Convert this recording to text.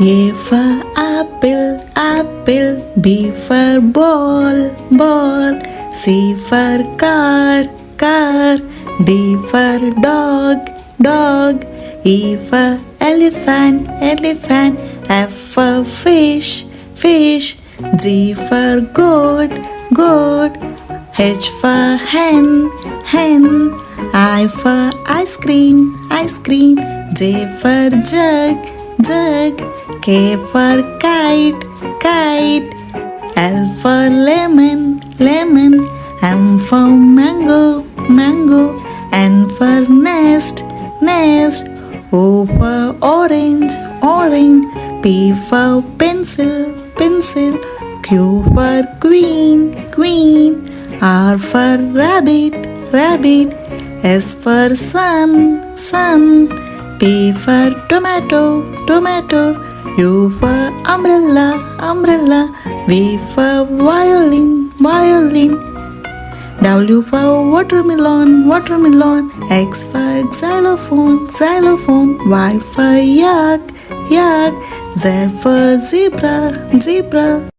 A for apple, apple. B for ball, ball. C for car, car. D for dog, dog. E for elephant, elephant. F for fish, fish. G for goat, goat. H for hen, hen. I for ice cream, ice cream. J for jug, jug. K for kite, kite. L for lemon, lemon. M for mango, mango. N for nest, nest. O for orange, orange. P for pencil, pencil. Q for queen, queen. R for rabbit, rabbit. S for sun, sun. T for tomato, tomato. U for umbrella, umbrella. V for violin, violin. W for watermelon, watermelon. X for xylophone, xylophone. Y for yak, yak. Z for zebra, zebra.